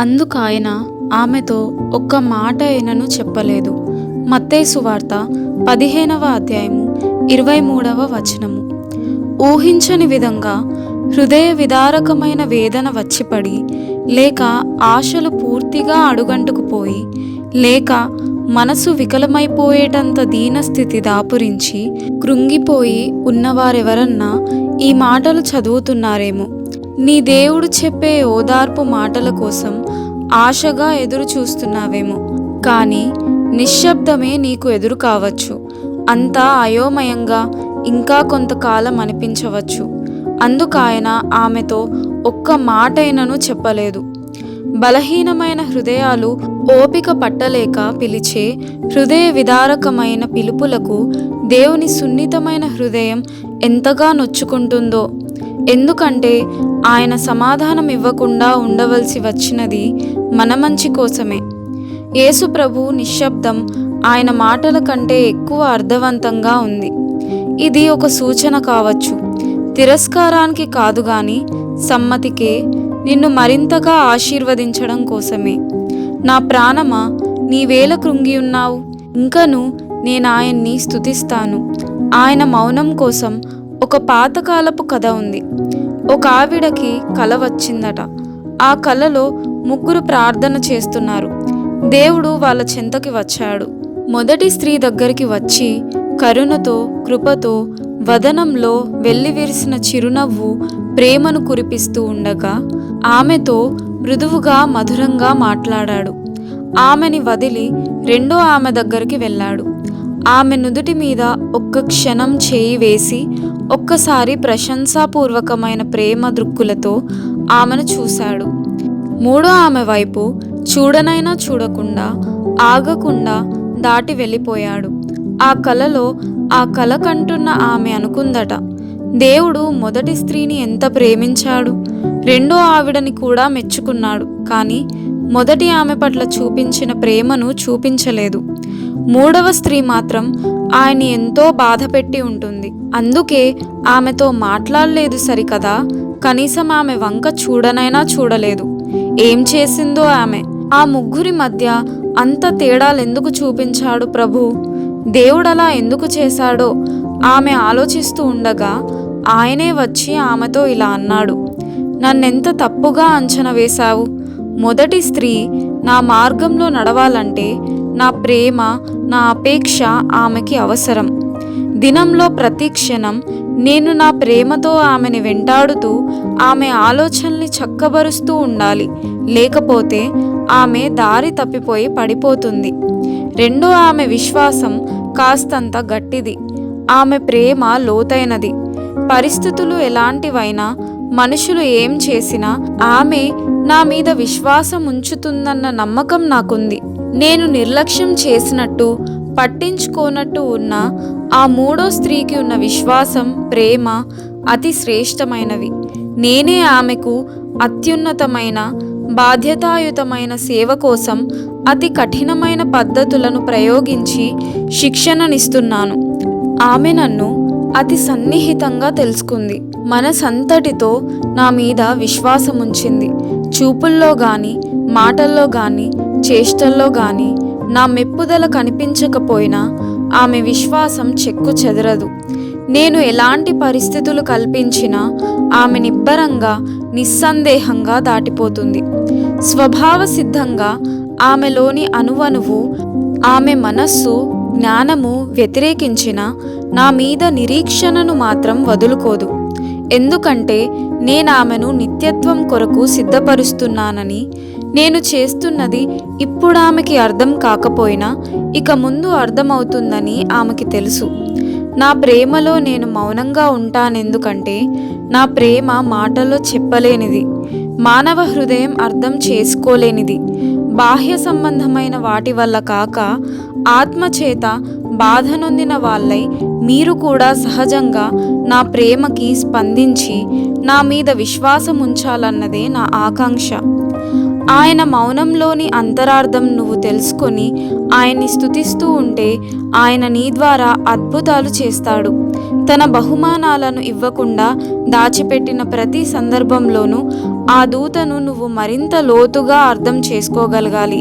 అందుకాయన ఆమెతో ఒక్క మాట అయినను చెప్పలేదు. మత్తయి సువార్త 15వ అధ్యాయము 23వ వచనము. ఊహించని విధంగా హృదయ విదారకమైన వేదన వచ్చిపడి, లేక ఆశలు పూర్తిగా అడుగంటుకుపోయి, లేక మనసు వికలమైపోయేటంత దీనస్థితి దాపురించి కృంగిపోయి ఉన్నవారెవరన్నా ఈ మాటలు చదువుతున్నారేమో. నీ దేవుడు చెప్పే ఓదార్పు మాటల కోసం ఆశగా ఎదురు చూస్తున్నావేమో. కానీ నిశ్శబ్దమే నీకు ఎదురు కావచ్చు. అంతా అయోమయంగా ఇంకా కొంతకాలం అనిపించవచ్చు. అందుకాయన ఆమెతో ఒక్క మాటైనను చెప్పలేదు. బలహీనమైన హృదయాలు ఓపిక పట్టలేక పిలిచే హృదయ విదారకమైన పిలుపులకు దేవుని సున్నితమైన హృదయం ఎంతగా నొచ్చుకుంటుందో. ఎందుకంటే ఆయన సమాధానం ఇవ్వకుండా ఉండవలసి వచ్చినది మన మంచి కోసమే. యేసు ప్రభు నిశ్శబ్దం ఆయన మాటల కంటే ఎక్కువ అర్థవంతంగా ఉంది. ఇది ఒక సూచన కావచ్చు, తిరస్కారానికి కాదు గాని సమ్మతికే, నిన్ను మరింతగా ఆశీర్వదించడం కోసమే. నా ప్రాణమా, నీవేళ కృంగి ఉన్నావు? ఇంకను నేనాయన్ని స్తుతిస్తాను. ఆయన మౌనం కోసం ఒక పాతకాలపు కథ ఉంది. ఒక ఆవిడకి కల వచ్చిందట. ఆ కలలో ముగ్గురు ప్రార్థన చేస్తున్నారు. దేవుడు వాళ్ళ చెంతకి వచ్చాడు. మొదటి స్త్రీ దగ్గరికి వచ్చి కరుణతో, కృపతో, వదనంలో వెల్లివిరిసిన చిరునవ్వు, ప్రేమను కురిపిస్తూ ఉండగా ఆమెతో మృదువుగా మధురంగా మాట్లాడాడు. ఆమెని వదిలి రెండో ఆమె దగ్గరికి వెళ్ళాడు. ఆమె నుదుటి మీద ఒక్క క్షణం చేయి వేసి ఒక్కసారి ప్రశంసాపూర్వకమైన ప్రేమ దృక్కులతో ఆమెను చూశాడు. మూడో ఆమె వైపు చూడనైనా చూడకుండా, ఆగకుండా దాటి వెళ్ళిపోయాడు. ఆ కలలో ఆ కల కంటున్న ఆమె అనుకుందట, దేవుడు మొదటి స్త్రీని ఎంత ప్రేమించాడు, రెండో ఆవిడని కూడా మెచ్చుకున్నాడు. కానీ మొదటి ఆమె పట్ల చూపించిన ప్రేమను చూపించలేదు. మూడవ స్త్రీ మాత్రం ఆయన్ని ఎంతో బాధ పెట్టి ఉంటుంది. అందుకే ఆమెతో మాట్లాడలేదు సరికదా, కనీసం ఆమె వంక చూడనైనా చూడలేదు. ఏం చేసిందో ఆమె? ఆ ముగ్గురి మధ్య అంత తేడాలెందుకు చూపించాడు ప్రభు? దేవుడలా ఎందుకు చేశాడో ఆమె ఆలోచిస్తూ ఉండగా ఆయనే వచ్చి ఆమెతో ఇలా అన్నాడు, నన్నెంత తప్పుగా అంచనా వేశావు. మొదటి స్త్రీ నా మార్గంలో నడవాలంటే నా ప్రేమ, నా అపేక్ష ఆమెకి అవసరం. దినంలో ప్రతి క్షణం నేను నా ప్రేమతో ఆమెని వెంటాడుతూ ఆమె ఆలోచనల్ని చక్కబరుస్తూ ఉండాలి. లేకపోతే ఆమె దారి తప్పిపోయి పడిపోతుంది. రెండో ఆమె విశ్వాసం కాస్తంత గట్టిది. ఆమె ప్రేమ లోతైనది. పరిస్థితులు ఎలాంటివైనా, మనుషులు ఏం చేసినా ఆమె నా మీద విశ్వాసం ఉంచుతుందన్న నమ్మకం నాకుంది. నేను నిర్లక్ష్యం చేసినట్టు, పట్టించుకోనట్టు ఉన్న ఆ మూడో స్త్రీకి ఉన్న విశ్వాసం, ప్రేమ అతి శ్రేష్టమైనవి. నేనే ఆమెకు అత్యున్నతమైన, బాధ్యతాయుతమైన సేవ కోసం అతి కఠినమైన పద్ధతులను ప్రయోగించి శిక్షణనిస్తున్నాను. ఆమె నన్ను అతి సన్నిహితంగా తెలుసుకుంది. మనసంతటితో నా మీద విశ్వాసముంచింది. చూపుల్లో గాని, మాటల్లో గాని, చేష్టల్లో గాని నా మెప్పుదల కనిపించకపోయినా ఆమె విశ్వాసం చెక్కు చెదరదు. నేను ఎలాంటి పరిస్థితులు కల్పించినా ఆమె నిబ్బరంగా, నిస్సందేహంగా దాటిపోతుంది. స్వభావ సిద్ధంగా ఆమెలోని అణువణువు, ఆమె మనస్సు, జ్ఞానము వ్యతిరేకించిన నా మీద నిరీక్షణను మాత్రం వదులుకోదు. ఎందుకంటే నేను ఆమెను నిత్యత్వం కొరకు సిద్ధపరుస్తున్నానని, నేను చేస్తున్నది ఇప్పుడు ఆమెకి అర్థం కాకపోయినా ఇక ముందు అర్థమవుతుందని ఆమెకి తెలుసు. నా ప్రేమలో నేను మౌనంగా ఉంటానెందుకంటే నా ప్రేమ మాటల్లో చెప్పలేనిది, మానవ హృదయం అర్థం చేసుకోలేనిది. బాహ్య సంబంధమైన వాటి వల్ల కాక ఆత్మచేత బాధ నొందిన వాళ్ళై మీరు కూడా సహజంగా నా ప్రేమకి స్పందించి నా మీద విశ్వాసం ఉంచాలన్నదే నా ఆకాంక్ష. ఆయన మౌనంలోని అంతరార్థం నువ్వు తెలుసుకొని ఆయన్ని స్తుతిస్తూ ఉంటే ఆయన నీ ద్వారా అద్భుతాలు చేస్తాడు. తన బహుమానాలను ఇవ్వకుండా దాచిపెట్టిన ప్రతి సందర్భంలోనూ ఆ దూతను నువ్వు మరింత లోతుగా అర్థం చేసుకోగలగాలి.